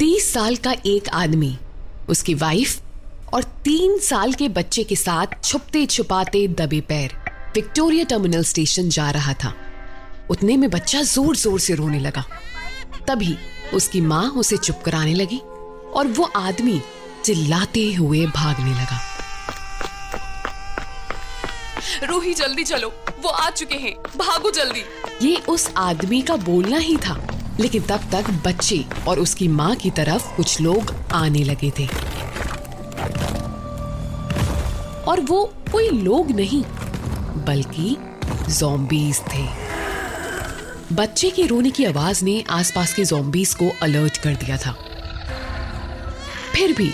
30 साल का एक आदमी उसकी वाइफ और 3 साल के बच्चे के साथ छुपते छुपाते दबे पैर विक्टोरिया टर्मिनल स्टेशन जा रहा था। उतने में बच्चा जोर जोर से रोने लगा। तभी उसकी माँ उसे चुप कराने लगी और वो आदमी चिल्लाते हुए भागने लगा। रूही जल्दी चलो, वो आ चुके हैं, भागो जल्दी। ये उस आदमी का बोलना ही था, लेकिन तब तक बच्चे और उसकी माँ की तरफ कुछ लोग आने लगे थे। और वो कोई लोग नहीं बल्कि ज़ॉम्बीज़ थे। बच्चे के रोने की आवाज ने आसपास के ज़ॉम्बीज़ को अलर्ट कर दिया था। फिर भी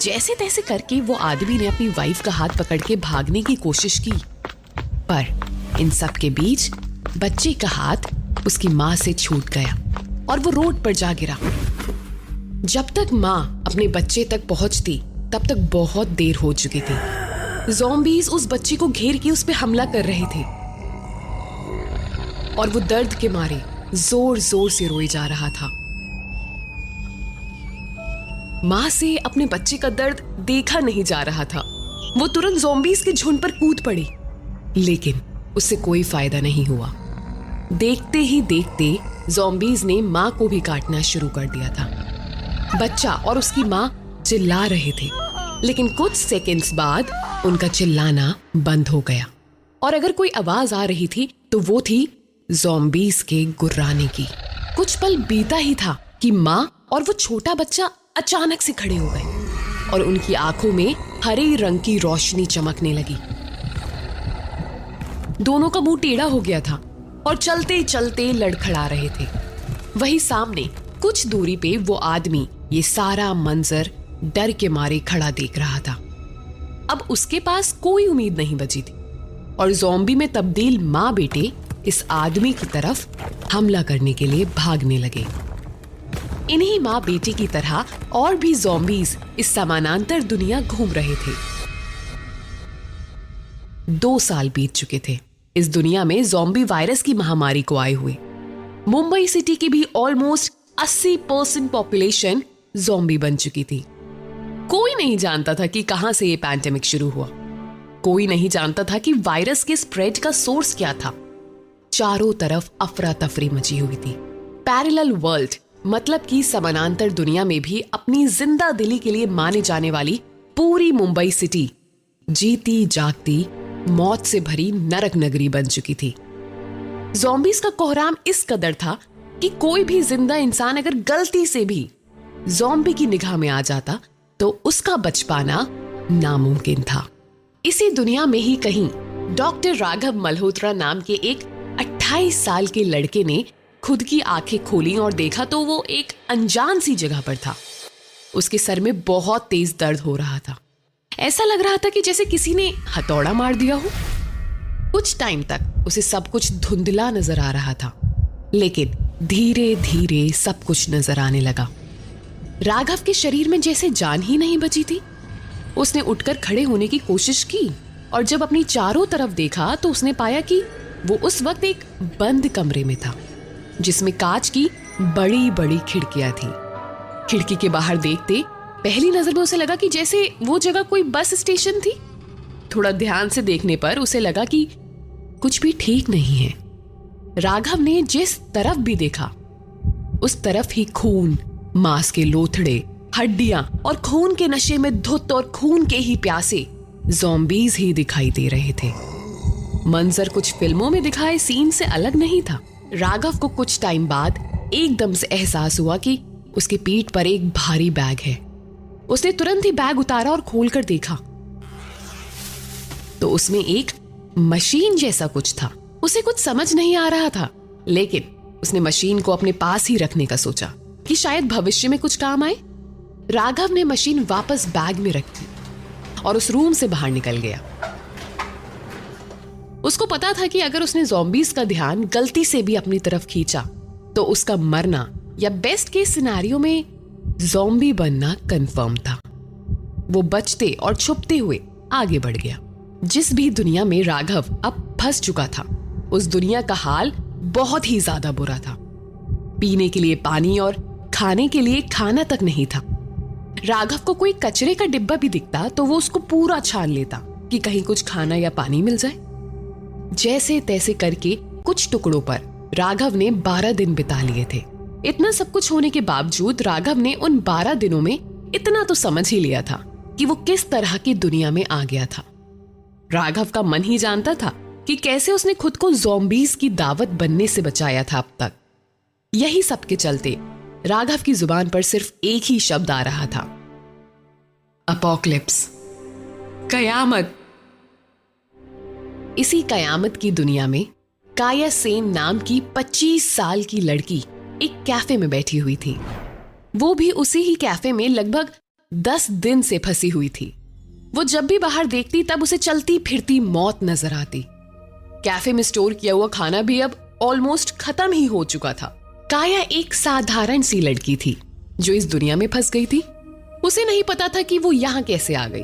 जैसे तैसे करके वो आदमी ने अपनी वाइफ का हाथ पकड़ के भागने की कोशिश की, पर इन सब के बीच बच्चे का हाथ उसकी माँ से छूट गया और वो रोड पर जा गिरा। जब तक माँ अपने बच्चे तक पहुंचती तब तक बहुत देर हो चुकी थी। ज़ॉम्बीज़ उस बच्चे को घेर के उस पे हमला कर रहे थे और वो दर्द के मारे जोर जोर से रोए जा रहा था। माँ से अपने बच्चे का दर्द देखा नहीं जा रहा था। वो तुरंत ज़ॉम्बीज़ के झुंड पर कूद पड़ी, लेकिन उससे कोई फायदा नहीं हुआ। देखते ही देखते ज़ॉम्बीज़ ने माँ को भी काटना शुरू कर दिया था। बच्चा और उसकी माँ चिल्ला रहे थे, लेकिन कुछ सेकंड्स बाद उनका चिल्लाना बंद हो गया और अगर कोई आवाज आ रही थी तो वो थी ज़ॉम्बीज़ के गुर्राने की। कुछ पल बीता ही था कि माँ और वो छोटा बच्चा अचानक से खड़े हो गए और उनकी आंखों में हरे रंग की रोशनी चमकने लगी। दोनों का मुंह टेढ़ा हो गया था और चलते चलते लड़खड़ा रहे थे। वहीं सामने कुछ दूरी पे वो आदमी ये सारा मंजर डर के मारे खड़ा देख रहा था। अब उसके पास कोई उम्मीद नहीं बची थी और ज़ॉम्बी में तब्दील माँ बेटे इस आदमी की तरफ हमला करने के लिए भागने लगे। इन्हीं माँ बेटे की तरह और भी ज़ॉम्बीज़ इस समानांतर दुनिया घूम रहे थे। 2 साल बीत चुके थे इस दुनिया में ज़ॉम्बी वायरस की महामारी को आए हुए। मुंबई सिटी की भी ऑलमोस्ट 80% पॉपुलेशन ज़ॉम्बी बन चुकी थी। कोई नहीं जानता था कि कहां से ये पैंडेमिक शुरू हुआ। कोई नहीं जानता था कि वायरस के स्प्रेड का सोर्स क्या था। चारों तरफ अफरा तफरी मची हुई थी। पैरेलल वर्ल्ड मतलब कि समानांतर दुनिया में भी अपनी जिंदा दिली के लिए माने जाने वाली पूरी मुंबई सिटी जीती जागती मौत से भरी नरक नगरी बन चुकी थी। ज़ॉम्बीज़ का कोहराम इस कदर था कि कोई भी जिंदा इंसान अगर गलती से भी ज़ॉम्बी की निगाह में आ जाता तो उसका बच पाना नामुमकिन था। इसी दुनिया में ही कहीं डॉक्टर राघव मल्होत्रा नाम के एक 28 साल के लड़के ने खुद की आंखें खोली और देखा तो वो एक अनजान सी जगह पर था। उसके सर में बहुत तेज दर्द हो रहा था। ऐसा लग रहा था कि जैसे किसी ने हथौड़ा मार दिया हो। कुछ टाइम तक उसे सब कुछ धुंधला नजर आ रहा था, लेकिन धीरे धीरे सब कुछ नजर आने लगा। राघव के शरीर में जैसे जान ही नहीं बची थी। उसने उठकर खड़े होने की कोशिश की और जब अपनी चारों तरफ देखा तो उसने पाया कि वो उस वक्त एक बंद कमरे में था जिसमें कांच की बड़ी बड़ी खिड़कियां थी। खिड़की के बाहर देखते पहली नजर में उसे लगा कि जैसे वो जगह कोई बस स्टेशन थी। थोड़ा ध्यान से देखने पर उसे लगा कि कुछ भी ठीक नहीं है। राघव ने जिस तरफ भी देखा उस तरफ ही खून, मांस के लोथड़े, हड्डियां और खून के नशे में धुत और खून के ही प्यासे ज़ॉम्बीज़ ही दिखाई दे रहे थे। मंजर कुछ फिल्मों में दिखाए सीन से अलग नहीं था। राघव को कुछ टाइम बाद एकदम से एहसास हुआ कि उसकी पीठ पर एक भारी बैग है। उसने तुरंत ही बैग उतारा और खोलकर देखा तो उसमें एक मशीन जैसा कुछ था। उसे कुछ समझ नहीं आ रहा था, लेकिन उसने मशीन को अपने पास ही रखने का सोचा कि शायद भविष्य में कुछ काम आए। राघव ने मशीन वापस बैग में रखी और उस रूम से बाहर निकल गया। उसको पता था कि अगर उसने ज़ॉम्बीज़ का ध्यान गलती से भी अपनी तरफ खींचा तो उसका मरना या बेस्ट केस सिनेरियो में ज़ॉम्बी बनना कंफर्म था। वो बचते और छुपते हुए आगे बढ़ गया। जिस भी दुनिया में राघव अब फंस चुका था उस दुनिया का हाल बहुत ही ज्यादा बुरा था। पीने के लिए पानी और खाने के लिए खाना तक नहीं था। राघव को कोई कचरे का डिब्बा भी दिखता तो वो उसको पूरा छान लेता कि कहीं कुछ खाना या पानी मिल जाए। जैसे तैसे करके कुछ टुकड़ों पर राघव ने 12 दिन बिता लिए थे। इतना सब कुछ होने के बावजूद राघव ने उन 12 दिनों में इतना तो समझ ही लिया था कि वो किस तरह की दुनिया में आ गया था। राघव का मन ही जानता था कि कैसे उसने खुद को ज़ॉम्बीज़ की दावत बनने से बचाया था अब तक। यही सब के चलते राघव की जुबान पर सिर्फ एक ही शब्द आ रहा था, अपोकलिप्स, कयामत। इसी कयामत की दुनिया में काया सेन नाम की 25 साल की लड़की एक कैफे में बैठी हुई थी। वो भी उसी ही कैफे में लगभग 10 दिन से फंसी हुई थी। वो जब भी बाहर देखती तब उसे चलती फिरती मौत नजर आती। कैफे में स्टोर किया हुआ खाना भी अब ऑलमोस्ट खत्म ही हो चुका था। काया एक साधारण सी लड़की थी जो इस दुनिया में फंस गई थी। उसे नहीं पता था कि वो यहाँ कैसे आ गई।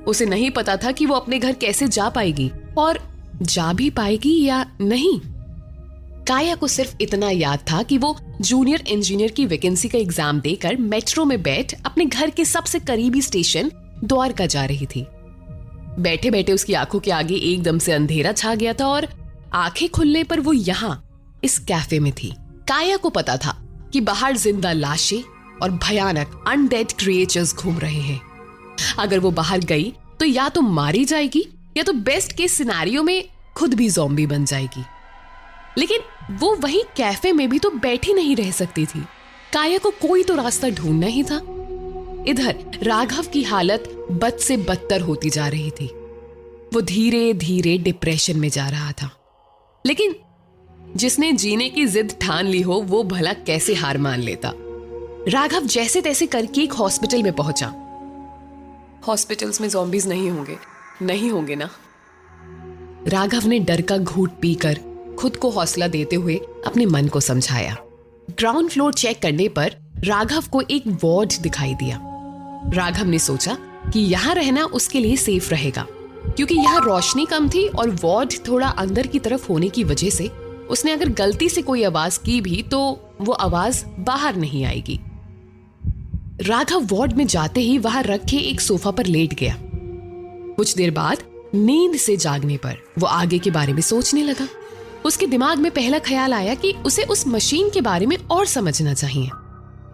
उसे नहीं पता था कि वो अपने घर कैसे जा पाएगी और जा भी पाएगी या नहीं। काया को सिर्फ इतना याद था कि वो जूनियर इंजीनियर की वैकेंसी का एग्जाम देकर मेट्रो में बैठ अपने घर के सबसे करीबी स्टेशन द्वारका जा रही थी। बैठे बैठे उसकी आंखों के आगे एकदम से अंधेरा छा गया था और आंखें खुलने पर वो यहाँ इस कैफे में थी। काया को पता था कि बाहर जिंदा लाशें और भयानक अनडेड क्रिएचर्स घूम रहे हैं। अगर वो बाहर गई तो या तो मारी जाएगी या तो बेस्ट केस सिनेरियो में खुद भी ज़ॉम्बी बन जाएगी। लेकिन वो वहीं कैफे में भी तो बैठी नहीं रह सकती थी। काया को कोई तो रास्ता ढूंढना ही था। इधर राघव की हालत बद से बदतर होती जा रही थी। वो धीरे धीरे डिप्रेशन में जा रहा था। लेकिन जिसने जीने की जिद ठान ली हो वो भला कैसे हार मान लेता। राघव जैसे तैसे करके एक हॉस्पिटल में पहुंचा। हॉस्पिटल्स में ज़ॉम्बीज नहीं होंगे ना। राघव ने डर का घूंट पीकर खुद को हौसला देते हुए अपने मन को समझाया। ग्राउंड फ्लोर चेक करने पर राघव को एक वार्ड दिखाई दिया। राघव ने सोचा कि यहाँ रहना उसके लिए सेफ रहेगा, क्योंकि यहाँ रोशनी कम थी और वार्ड थोड़ा अंदर की तरफ होने की वजह से उसने अगर गलती से कोई आवाज की भी तो वो आवाज बाहर नहीं आएगी। राघव वार्ड में जाते ही वहां रखे एक सोफा पर लेट गया। कुछ देर बाद नींद से जागने पर वो आगे के बारे में सोचने लगा। उसके दिमाग में पहला ख्याल आया कि उसे उस मशीन के बारे में और समझना चाहिए।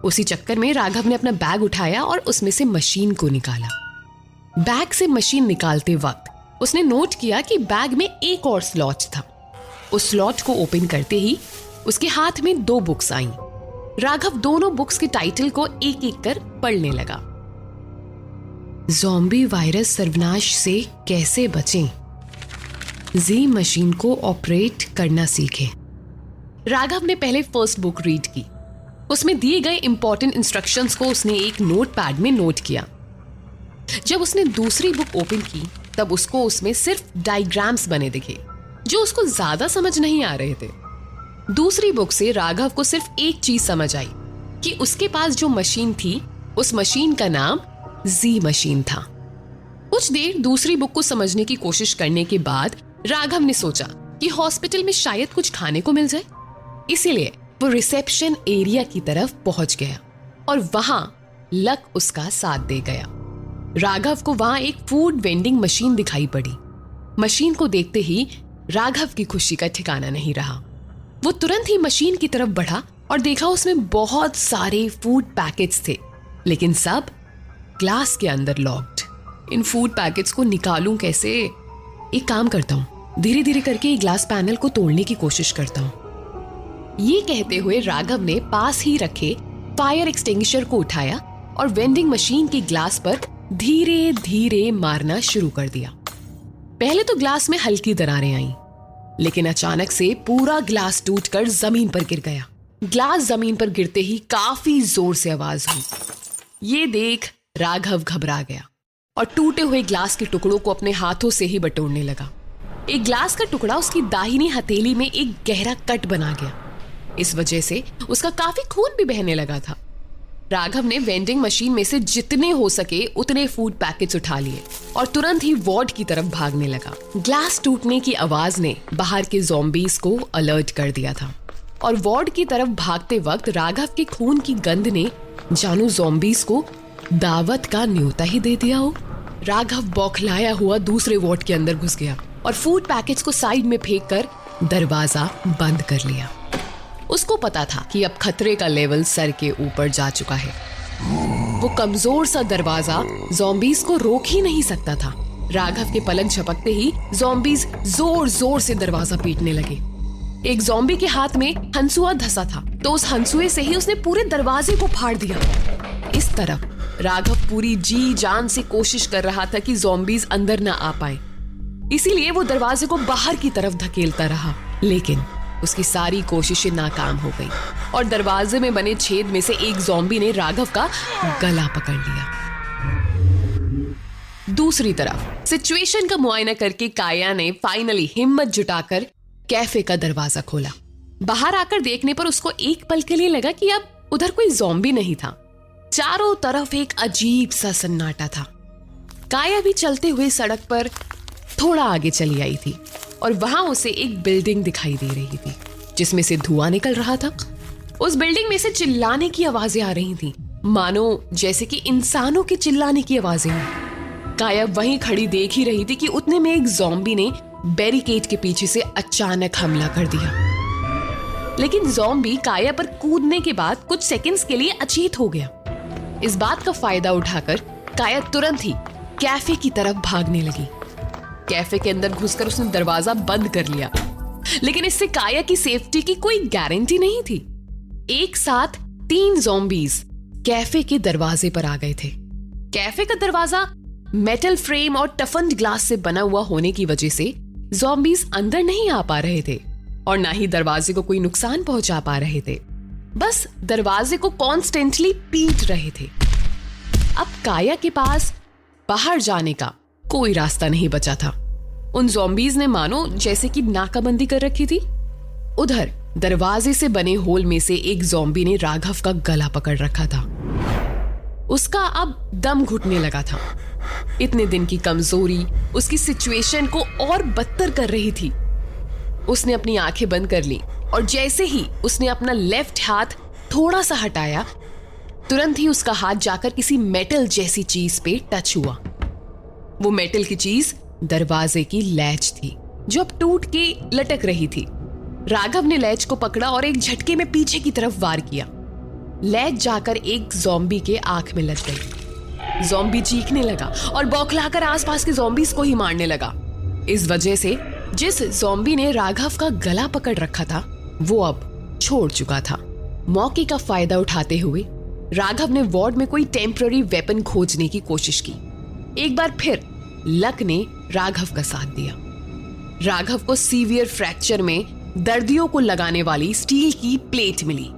उसी चक्कर में राघव ने अपना बैग उठाया और उसमें से मशीन को निकाला। बैग से मशीन निकालते वक्त उसने नोट किया कि बैग में एक और स्लॉट था। उस स्लॉट को ओपन करते ही उसके हाथ में 2 बुक्स आईं। राघव दोनों बुक्स के टाइटल को एक एक कर पढ़ने लगा। ज़ॉम्बी वायरस सर्वनाश से कैसे बचें, जी मशीन को ऑपरेट करना सीखें। राघव ने पहले फर्स्ट बुक रीड की। उसमें दिए गए इंपॉर्टेंट इंस्ट्रक्शंस को उसने एक नोटपैड में नोट किया। जब उसने दूसरी बुक ओपन की तब उसको उसमें सिर्फ डायग्राम्स बने दिखे जो उसको ज्यादा समझ नहीं आ रहे थे। दूसरी बुक से राघव को सिर्फ एक चीज समझ आई कि उसके पास जो मशीन थी उस मशीन का नाम जी मशीन था। कुछ देर दूसरी बुक को समझने की कोशिश करने के बाद राघव ने सोचा कि हॉस्पिटल में शायद कुछ खाने को मिल जाए। इसीलिए वो रिसेप्शन एरिया की तरफ पहुंच गया और वहां लक उसका साथ दे गया। राघव को वहां एक फूड वेंडिंग मशीन दिखाई पड़ी। मशीन को देखते ही राघव की खुशी का ठिकाना नहीं रहा। वो तुरंत ही मशीन की तरफ बढ़ा और देखा उसमें बहुत सारे फूड पैकेट्स थे, लेकिन सब ग्लास के अंदर लॉक्ड। इन फूड पैकेट्स को निकालूं कैसे? एक काम करता हूं, धीरे धीरे करके ये ग्लास पैनल को तोड़ने की कोशिश करता हूं। ये कहते हुए राघव ने पास ही रखे फायर एक्सटिंग्विशर को उठाया और वेंडिंग मशीन के ग्लास पर धीरे धीरे मारना शुरू कर दिया। पहले तो ग्लास में हल्की दरारें आईं, लेकिन अचानक से पूरा ग्लास टूटकर जमीन पर गिर गया। ग्लास जमीन पर गिरते ही काफी जोर से आवाज हुई। ये देख राघव घबरा गया और टूटे हुए ग्लास के टुकड़ों को अपने हाथों से ही बटोरने लगा। एक ग्लास का टुकड़ा उसकी दाहिनी हथेली में एक गहरा कट बना गया। इस वजह से उसका काफी खून भी बहने लगा था। राघव ने वेंडिंग मशीन में से जितने हो सके उतने फूड पैकेट्स उठा लिए और तुरंत ही वार्ड की तरफ भागने लगा। ग्लास टूटने की आवाज ने बाहर के ज़ॉम्बीज को अलर्ट कर दिया था। और वार्ड की तरफ भागते वक्त राघव के खून की गंध ने जानू ज़ॉम्बीज को दावत का न्योता ही दे दिया हो। राघव बौखलाया हुआ दूसरे वार्ड के अंदर घुस गया और फूड पैकेट्स को साइड में फेंक कर दरवाजा बंद कर लिया। उसको पता था कि अब खतरे का लेवल सर के ऊपर जा चुका है। वो कमजोर सा दरवाजा ज़ॉम्बीज को रोक ही नहीं सकता था। राघव के पलक झपकते ही ज़ॉम्बीज जोर जोर से दरवाजा पीटने लगे। एक ज़ॉम्बी के हाथ में हंसुआ धंसा था तो उस हंसुए से ही उसने पूरे दरवाजे को फाड़ दिया। इस तरफ राघव पूरी जी जान से कोशिश कर रहा था कि ज़ॉम्बीज अंदर ना आ पाए, इसीलिए वो दरवाजे को बाहर की तरफ धकेलता रहा, लेकिन उसकी सारी कोशिशें नाकाम हो गई और दरवाजे में बने छेद में से एक ज़ॉम्बी ने राघव का गला पकड़ लिया। दूसरी तरफ सिचुएशन का मुआयना करके काया ने फाइनली हिम्मत जुटाकर कैफे का दरवाजा खोला। बाहर आकर देखने पर उसको एक पल के लिए लगा कि अब उधर कोई ज़ॉम्बी नहीं था। चारों तरफ एक अजीब सा सन्नाटा था। काया भी चलते हुए सड़क पर थोड़ा आगे चली आई थी और वहां उसे एक बिल्डिंग दिखाई दे रही थी जिसमें से धुआं निकल रहा था। उस बिल्डिंग में से चिल्लाने की आवाजें आ रही थी, मानो जैसे कि इंसानों के चिल्लाने की आवाजें हैं। काया वहीं खड़ी देख ही रही थी कि उतने में एक ज़ॉम्बी ने बैरिकेड के पीछे से अचानक हमला कर दिया। लेकिन ज़ॉम्बी काया पर कूदने के बाद कुछ सेकंड्स के लिए अचेत हो गया। इस बात का फायदा उठाकर काया तुरंत ही कैफे की तरफ भागने लगी। कैफे के अंदर घुसकर उसने दरवाजा बंद कर लिया, लेकिन इससे काया की सेफ्टी की कोई गारंटी नहीं थी। एक साथ 3 ज़ॉम्बीज कैफे के दरवाजे पर आ गए थे। कैफे का दरवाजा मेटल फ्रेम और टफन्ड ग्लास से बना हुआ होने की वजह से ज़ॉम्बीज अंदर नहीं आ पा रहे थे और ना ही दरवाजे को कोई नुकसान पहुंचा पा रहे थे, बस दरवाजे को कॉन्स्टेंटली पीट रहे थे। अब काया के पास बाहर जाने का कोई रास्ता नहीं बचा था। उन ज़ॉम्बीज ने मानो जैसे कि नाकाबंदी कर रखी थी। उधर दरवाजे से बने होल में से एक ज़ॉम्बी ने राघव का गला पकड़ रखा था। उसका अब दम घुटने लगा था। इतने दिन की कमजोरी उसकी सिचुएशन को और बदतर कर रही थी। उसने अपनी आंखें बंद कर ली और जैसे ही उसने अपना लेफ्ट हाथ थोड़ा सा हटाया, तुरंत ही उसका हाथ जाकर किसी मेटल जैसी चीज पे टच हुआ। वो मेटल की चीज दरवाजे की लैच थी जो अब टूट के लटक रही थी। राघव ने लैच को पकड़ा और एक झटके में पीछे की तरफ वार किया। लैच जाकर एक ज़ॉम्बी के आंख में लग गई। ज़ॉम्बी चीखने लगा और बौखलाकर आसपास के ज़ॉम्बीज को ही मारने लगा। इस वजह से जिस ज़ॉम्बी ने राघव का गला पकड़ रखा था वो अब छोड़ चुका था। मौके का फायदा उठाते हुए राघव ने वार्ड में कोई टेम्पररी वेपन खोजने की कोशिश की। एक बार फिर लक ने राघव का साथ दिया। राघव को सीवियर फ्रैक्चर में दर्दियों को लगाने वाली स्टील की प्लेट मिली।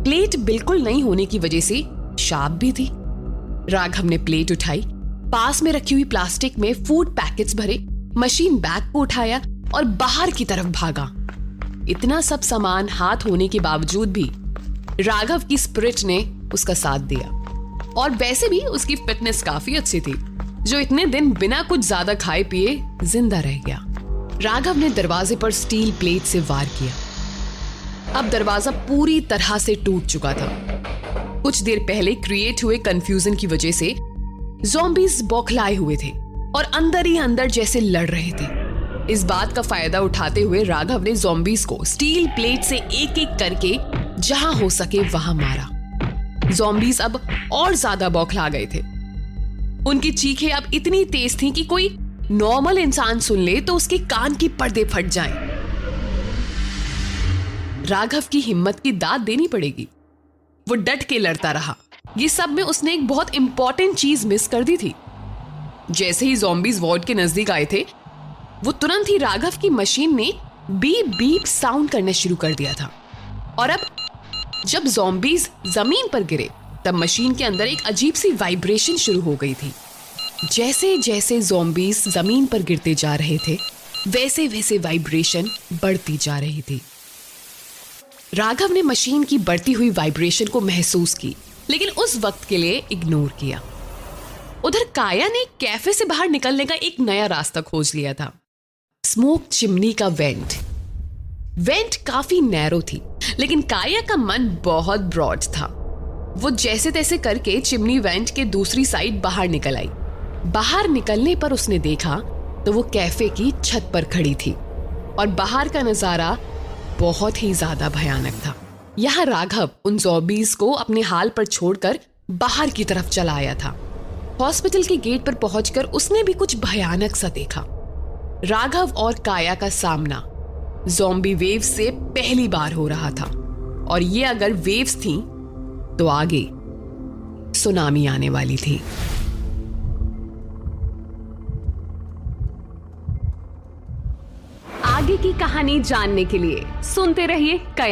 प्लेट बिल्कुल नई होने की वजह से शार्प भी थी। राघव ने प्लेट उठाई, पास में रखी हुई प्लास्टिक में फूड पैकेट्स भरे, मशीन बैग को उठाया और बाहर की तरफ भागा। इतना सब सामान हाथ होने के बावजूद भी राघव की स्पिरिट ने उसका साथ दिया और वैसे भी उसकी फिटनेस काफी अच्छी थी, जो इतने दिन बिना कुछ ज्यादा खाए पिए जिंदा रह गया। राघव ने दरवाजे पर स्टील प्लेट से वार किया। अब दरवाजा पूरी तरह से टूट चुका था। कुछ देर पहले क्रिएट हुए कंफ्यूजन की वजह से ज़ॉम्बीज बौखलाए हुए थे और अंदर ही अंदर जैसे लड़ रहे थे। इस बात का फायदा उठाते हुए राघव ने ज़ॉम्बीज को स्टील प्लेट से एक एक करके जहां हो सके वहां मारा। ज़ॉम्बीज अब और ज्यादा बौखला गए थे। उनकी चीखें अब इतनी तेज थीं कि कोई नॉर्मल इंसान सुन ले तो उसके कान की पर्दे फट जाएं। राघव की हिम्मत की दाद देनी पड़ेगी। वो डट के लड़ता रहा। ये सब में उसने एक बहुत इंपॉर्टेंट चीज मिस कर दी थी। जैसे ही ज़ॉम्बीज वार्ड के नजदीक आए थे, वो तुरंत ही राघव की मशीन ने बीप बीप साउंड करना शुरू कर दिया था। और अब जब ज़ॉम्बीज जमीन पर गिरे तब मशीन के अंदर एक अजीब सी वाइब्रेशन शुरू हो गई थी। जैसे जैसे ज़ॉम्बीज जमीन पर गिरते जा रहे थे वैसे वैसे वाइब्रेशन बढ़ती जा रही थी। राघव ने मशीन की बढ़ती हुई वाइब्रेशन को महसूस की, लेकिन उस वक्त के लिए इग्नोर किया। उधर काया ने कैफे से बाहर निकलने का एक नया रास्ता खोज लिया था। स्मोक चिमनी का वेंट काफी नैरो थी, लेकिन काया का मन बहुत ब्रॉड था। वो जैसे तैसे करके चिमनी वेंट के दूसरी साइड बाहर निकल आई। बाहर निकलने पर उसने देखा तो वो कैफे की छत पर खड़ी थी और बाहर का नजारा बहुत ही ज्यादा भयानक था। यहाँ राघव उन ज़ॉम्बीज़ को अपने हाल पर छोड़कर बाहर की तरफ चला आया था। हॉस्पिटल के गेट पर पहुंचकर उसने भी कुछ भयानक सा देखा। राघव और काया का सामना ज़ॉम्बी वेव से पहली बार हो रहा था और ये अगर वेव्स थी तो आगे सुनामी आने वाली थी। आगे की कहानी जानने के लिए सुनते रहिए कया।